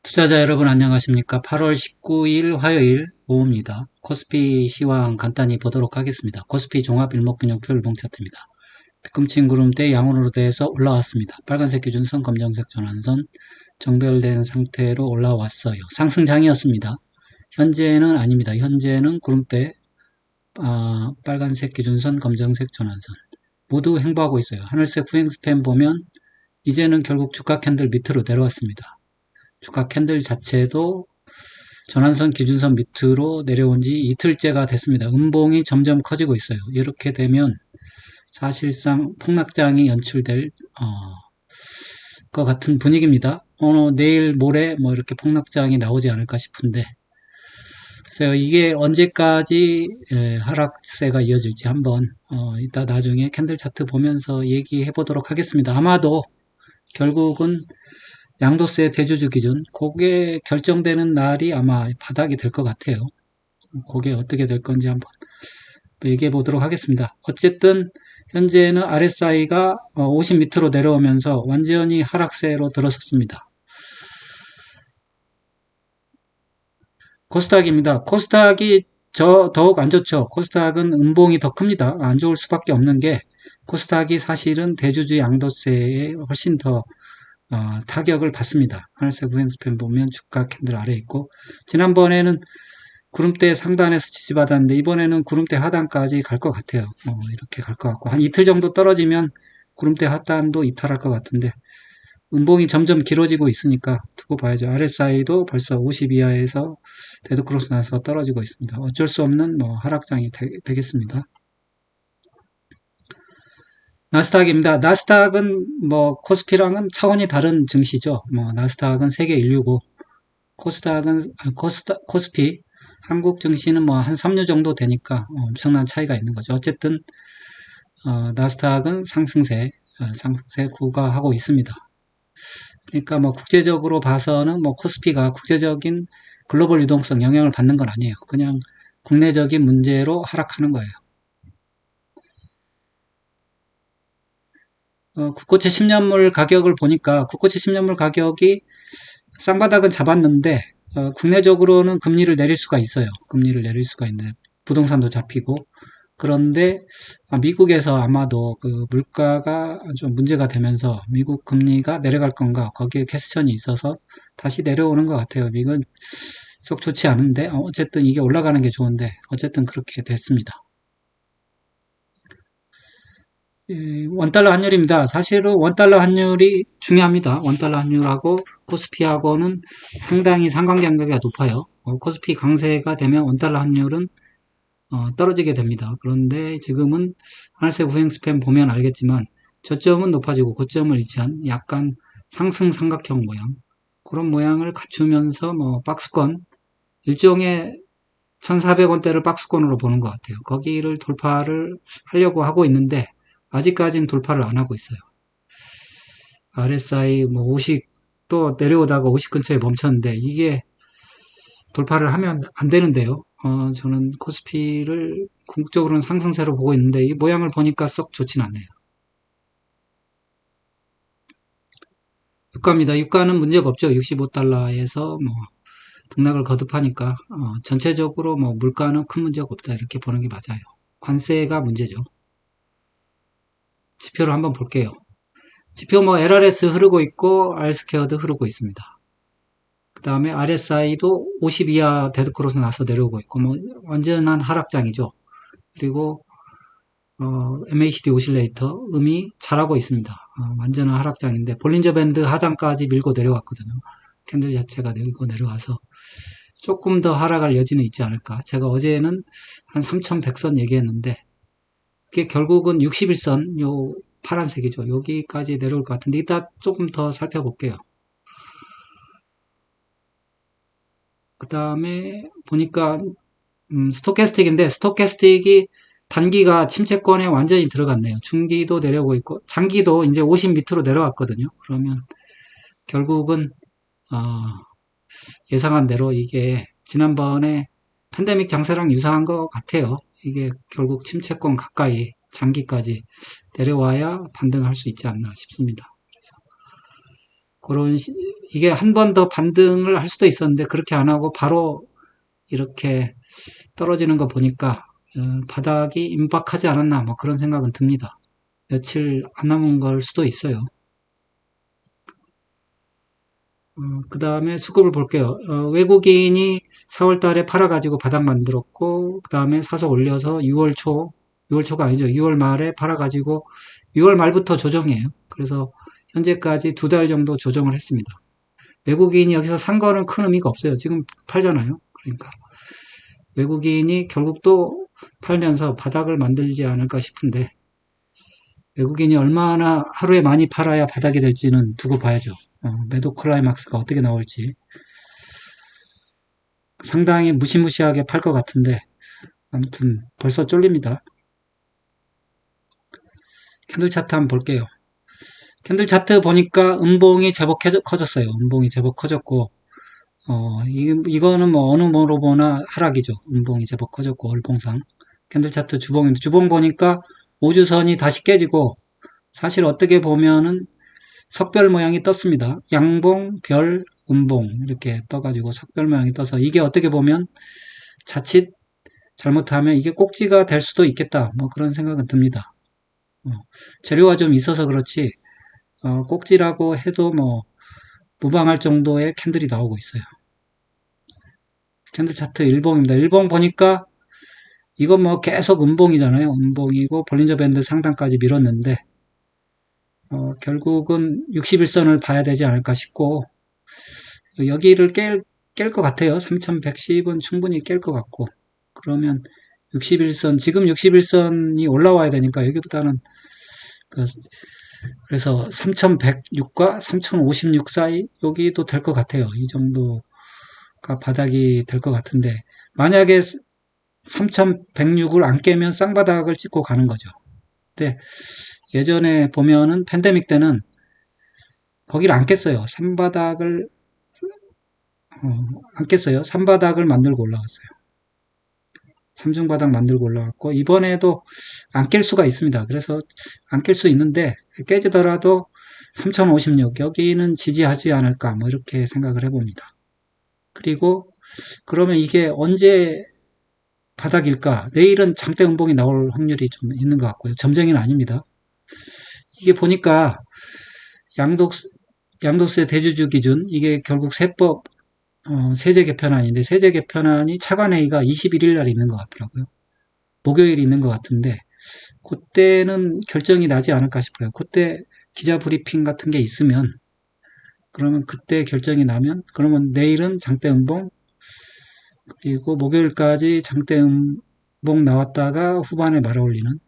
투자자 여러분 안녕하십니까? 8월 19일 화요일 오후입니다. 코스피 시황 간단히 보도록 하겠습니다. 코스피 종합 일목균형표 일봉 차트입니다. 뒤꿈치 구름대 양원으로 돼서 올라왔습니다. 빨간색 기준선, 검정색 전환선 정별된 상태로 올라왔어요. 상승장이었습니다. 현재는 아닙니다. 현재는 구름대 빨간색 기준선, 검정색 전환선 모두 횡보하고 있어요. 하늘색 후행 스팬 보면 이제는 결국 주가 캔들 밑으로 내려왔습니다. 주가 캔들 자체도 전환선 기준선 밑으로 내려온 지 이틀째가 됐습니다. 음봉이 점점 커지고 있어요. 이렇게 되면 사실상 폭락장이 연출될 것 같은 분위기입니다. 내일 모레 뭐 이렇게 폭락장이 나오지 않을까 싶은데 글쎄요, 이게 언제까지 하락세가 이어질지 한번 이따 나중에 캔들 차트 보면서 얘기해 보도록 하겠습니다. 아마도 결국은 양도세 대주주 기준, 그게 결정되는 날이 아마 바닥이 될 것 같아요. 그게 어떻게 될 건지 한번 얘기해 보도록 하겠습니다. 어쨌든 현재는 RSI가 50 밑으로 내려오면서 완전히 하락세로 들어섰습니다. 코스닥입니다. 코스닥이 더욱 안 좋죠. 코스닥은 음봉이 더 큽니다. 안 좋을 수밖에 없는 게 코스닥이 사실은 대주주 양도세에 훨씬 더 타격을 받습니다. 하늘색 후행 스팬 보면 주가 캔들 아래 있고 지난번에는 구름대 상단에서 지지받았는데 이번에는 구름대 하단까지 갈 것 같아요. 이렇게 갈 것 같고 한 이틀 정도 떨어지면 구름대 하단도 이탈할 것 같은데 음봉이 점점 길어지고 있으니까 두고 봐야죠. RSI도 벌써 50 이하에서 데드크로스 나서 떨어지고 있습니다. 어쩔 수 없는 하락장이 되겠습니다. 나스닥입니다. 나스닥은 코스피랑은 차원이 다른 증시죠. 나스닥은 세계 인류고 코스닥은 코스피 한국 증시는 한 3류 정도 되니까 엄청난 차이가 있는 거죠. 어쨌든 나스닥은 상승세 구가하고 있습니다. 그러니까 국제적으로 봐서는 코스피가 국제적인 글로벌 유동성 영향을 받는 건 아니에요. 그냥 국내적인 문제로 하락하는 거예요. 국고채 10년물 가격을 보니까 국고채 10년물 가격이 쌍바닥은 잡았는데 국내적으로는 금리를 내릴 수가 있어요. 금리를 내릴 수가 있는데 부동산도 잡히고 그런데 미국에서 아마도 그 물가가 좀 문제가 되면서 미국 금리가 내려갈 건가 거기에 퀘스천이 있어서 다시 내려오는 것 같아요. 미국은 썩 좋지 않은데 어쨌든 이게 올라가는 게 좋은데 어쨌든 그렇게 됐습니다. 원달러 환율입니다. 사실은 원달러 환율이 중요합니다. 원달러 환율하고 코스피하고는 상당히 상관관계가 높아요. 코스피 강세가 되면 원달러 환율은 떨어지게 됩니다. 그런데 지금은 하늘색 후행 스팬 보면 알겠지만 저점은 높아지고 고점을 잃지한 약간 상승 삼각형 모양 그런 모양을 갖추면서 박스권 일종의 1,400원대를 박스권으로 보는 것 같아요. 거기를 돌파를 하려고 하고 있는데 아직까지는 돌파를 안 하고 있어요. RSI 50 또 내려오다가 50 근처에 멈췄는데 이게 돌파를 하면 안 되는데요. 저는 코스피를 궁극적으로는 상승세로 보고 있는데 이 모양을 보니까 썩 좋진 않네요. 유가입니다. 유가는 문제가 없죠. 65달러에서 등락을 거듭하니까 전체적으로 물가는 큰 문제가 없다 이렇게 보는 게 맞아요. 관세가 문제죠. 지표를 한번 볼게요. 지표 LRS 흐르고 있고 R스퀘어도 흐르고 있습니다. 그 다음에 RSI도 50 이하 데드크로스 나서 내려오고 있고 완전한 하락장이죠. 그리고 MACD 오실레이터 음이 잘하고 있습니다. 완전한 하락장인데 볼린저 밴드 하단까지 밀고 내려왔거든요. 캔들 자체가 밀고 내려와서 조금 더 하락할 여지는 있지 않을까. 제가 어제는 한 3,100선 얘기했는데 그게 결국은 61선 요 파란색이죠. 여기까지 내려올 것 같은데 이따 조금 더 살펴볼게요. 그 다음에 보니까 스토캐스틱인데 스토캐스틱이 단기가 침체권에 완전히 들어갔네요. 중기도 내려오고 있고 장기도 이제 50 밑으로 내려왔거든요. 그러면 결국은 예상한 대로 이게 지난번에 팬데믹 장세랑 유사한 것 같아요. 이게 결국 침체권 가까이 장기까지 내려와야 반등할 수 있지 않나 싶습니다. 이게 한 번 더 반등을 할 수도 있었는데 그렇게 안 하고 바로 이렇게 떨어지는 거 보니까 바닥이 임박하지 않았나 뭐 그런 생각은 듭니다. 며칠 안 남은 걸 수도 있어요. 그 다음에 수급을 볼게요. 외국인이 4월 달에 팔아가지고 바닥 만들었고, 그 다음에 사서 올려서 6월 초가 아니죠. 6월 말에 팔아가지고 6월 말부터 조정이에요. 그래서 현재까지 2달 정도 조정을 했습니다. 외국인이 여기서 산 거는 큰 의미가 없어요. 지금 팔잖아요. 그러니까. 외국인이 결국 또 팔면서 바닥을 만들지 않을까 싶은데, 외국인이 얼마나 하루에 많이 팔아야 바닥이 될지는 두고 봐야죠. 매도 클라이막스가 어떻게 나올지. 상당히 무시무시하게 팔 것 같은데, 아무튼 벌써 쫄립니다. 캔들 차트 한번 볼게요. 캔들 차트 보니까 음봉이 제법 커졌어요. 음봉이 제법 커졌고, 이거는 뭐 어느 뭐로 보나 하락이죠. 음봉이 제법 커졌고, 월봉상. 캔들 차트 주봉인데, 주봉 보니까 우주선이 다시 깨지고, 사실 어떻게 보면은 석별 모양이 떴습니다. 양봉, 별, 음봉 이렇게 떠가지고 석별 모양이 떠서 이게 어떻게 보면 자칫 잘못하면 이게 꼭지가 될 수도 있겠다. 뭐 그런 생각은 듭니다. 재료가 좀 있어서 그렇지 꼭지라고 해도 뭐 무방할 정도의 캔들이 나오고 있어요. 캔들 차트 일봉입니다. 일봉 보니까 이건 뭐 계속 음봉이잖아요. 음봉이고 볼린저 밴드 상단까지 밀었는데 결국은 61선을 봐야 되지 않을까 싶고 여기를 깰 것 같아요. 3110은 충분히 깰 것 같고 그러면 61선 지금 61선이 올라와야 되니까 여기보다는 그래서 3106과 3056 사이 여기도 될 것 같아요. 이 정도가 바닥이 될 것 같은데 만약에 3106을 안 깨면 쌍바닥을 찍고 가는 거죠. 근데 예전에 보면은 팬데믹 때는 거기를 안 깼어요. 안 깼어요. 3바닥을 만들고 올라갔어요. 3중바닥 만들고 올라갔고 이번에도 안 깰 수가 있습니다. 그래서 안 깰 수 있는데 깨지더라도 3056 여기는 지지하지 않을까 뭐 이렇게 생각을 해봅니다. 그리고 그러면 이게 언제 바닥일까? 내일은 장대 음봉이 나올 확률이 좀 있는 것 같고요. 점쟁이는 아닙니다. 이게 보니까 양도세 대주주 기준 이게 결국 세법 세제 개편안인데 세제 개편안이 차관회의가 21일 날 있는 것 같더라고요. 목요일 있는 것 같은데 그때는 결정이 나지 않을까 싶어요. 그때 기자 브리핑 같은 게 있으면 그러면 그때 결정이 나면 그러면 내일은 장대 음봉 그리고 목요일까지 장대 음봉 나왔다가 후반에 말아올리는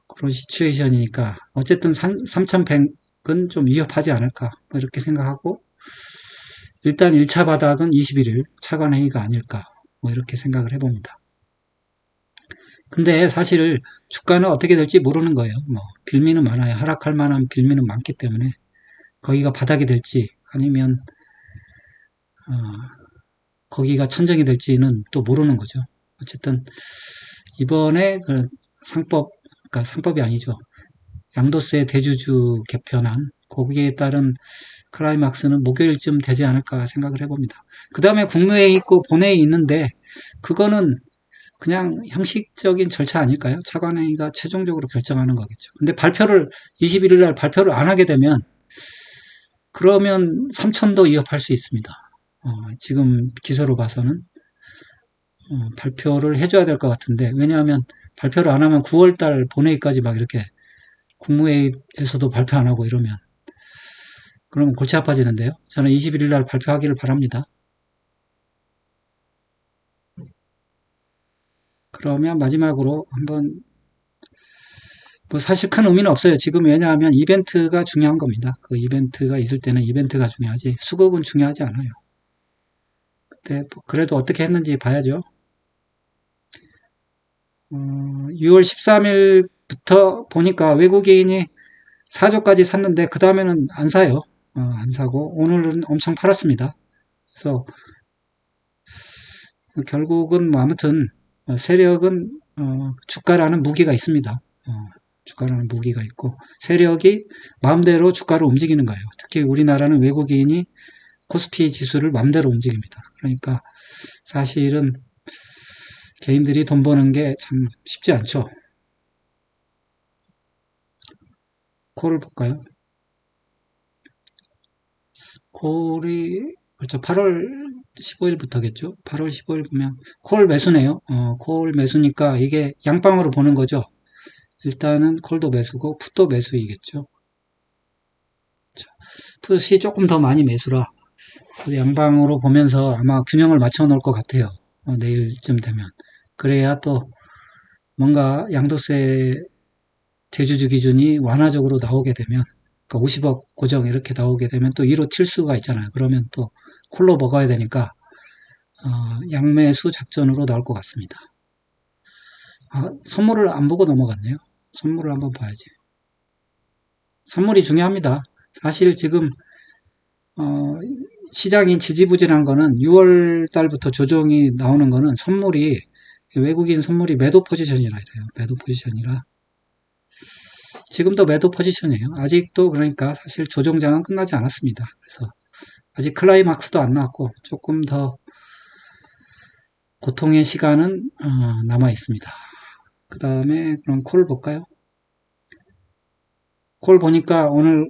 그런 시츄에이션이니까 어쨌든 3100은 좀 위협하지 않을까 뭐 이렇게 생각하고 일단 1차 바닥은 21일 차관회의가 아닐까 뭐 이렇게 생각을 해봅니다. 근데 사실 주가는 어떻게 될지 모르는 거예요. 뭐 빌미는 많아요. 하락할 만한 빌미는 많기 때문에 거기가 바닥이 될지 아니면 거기가 천정이 될지는 또 모르는 거죠. 어쨌든 이번에 그 그러니까 상법이 아니죠. 양도세 대주주 개편안 거기에 따른 클라이막스는 목요일쯤 되지 않을까 생각을 해봅니다. 그 다음에 국무회의 있고 본회의 있는데 그거는 그냥 형식적인 절차 아닐까요? 차관회의가 최종적으로 결정하는 거겠죠. 근데 21일 날 발표를 안 하게 되면 그러면 3천도 위협할 수 있습니다. 지금 기세로 봐서는 발표를 해줘야 될 것 같은데 왜냐하면 발표를 안 하면 9월달 본회의까지 막 이렇게 국무회의에서도 발표 안 하고 이러면 그러면 골치 아파지는데요. 저는 21일 날 발표하기를 바랍니다. 그러면 마지막으로 한번 뭐 사실 큰 의미는 없어요. 지금 왜냐하면 이벤트가 중요한 겁니다. 그 이벤트가 있을 때는 이벤트가 중요하지 수급은 중요하지 않아요. 근데 그래도 어떻게 했는지 봐야죠. 6월 13일부터 보니까 외국인이 4조까지 샀는데 그 다음에는 안 사요. 안 사고 오늘은 엄청 팔았습니다. 그래서 결국은 뭐 아무튼 세력은 주가라는 무기가 있습니다. 주가라는 무기가 있고 세력이 마음대로 주가를 움직이는 거예요. 특히 우리나라는 외국인이 코스피 지수를 마음대로 움직입니다. 그러니까 사실은 개인들이 돈 버는 게 참 쉽지 않죠. 콜을 볼까요? 콜이 그렇죠. 8월 15일부터겠죠. 8월 15일 보면 콜 매수네요. 콜 매수니까 이게 양방으로 보는 거죠. 일단은 콜도 매수고 풋도 매수이겠죠. 풋이 조금 더 많이 매수라 양방으로 보면서 아마 균형을 맞춰 놓을 것 같아요. 내일쯤 되면. 그래야 또 뭔가 양도세 대주주 기준이 완화적으로 나오게 되면, 그러니까 50억 고정 이렇게 나오게 되면 또 위로 튈 수가 있잖아요. 그러면 또 콜로 먹어야 되니까, 양매수 작전으로 나올 것 같습니다. 선물을 안 보고 넘어갔네요. 선물을 한번 봐야지. 선물이 중요합니다. 사실 지금, 어, 시장이 지지부진한 거는 6월 달부터 조정이 나오는 거는 선물이, 외국인 선물이 매도 포지션이라 이래요. 매도 포지션이라. 지금도 매도 포지션이에요. 아직도 그러니까 사실 조정장은 끝나지 않았습니다. 그래서 아직 클라이막스도 안 나왔고 조금 더 고통의 시간은 남아 있습니다. 그 다음에 그럼 콜 볼까요? 콜 보니까 오늘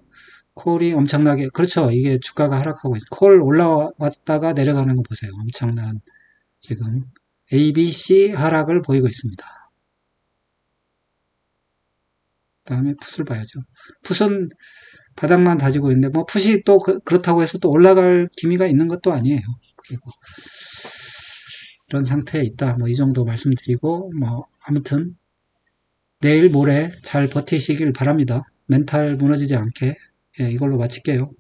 콜이 엄청나게 그렇죠. 이게 주가가 하락하고 있어요. 콜 올라왔다가 내려가는 거 보세요. 엄청난 지금 ABC 하락을 보이고 있습니다. 그 다음에 풋을 봐야죠. 풋은 바닥만 다지고 있는데 뭐 풋이 또 그렇다고 해서 또 올라갈 기미가 있는 것도 아니에요. 그리고 이런 상태에 있다. 뭐 이 정도 말씀드리고 뭐 아무튼 내일 모레 잘 버티시길 바랍니다. 멘탈 무너지지 않게 이걸로 마칠게요.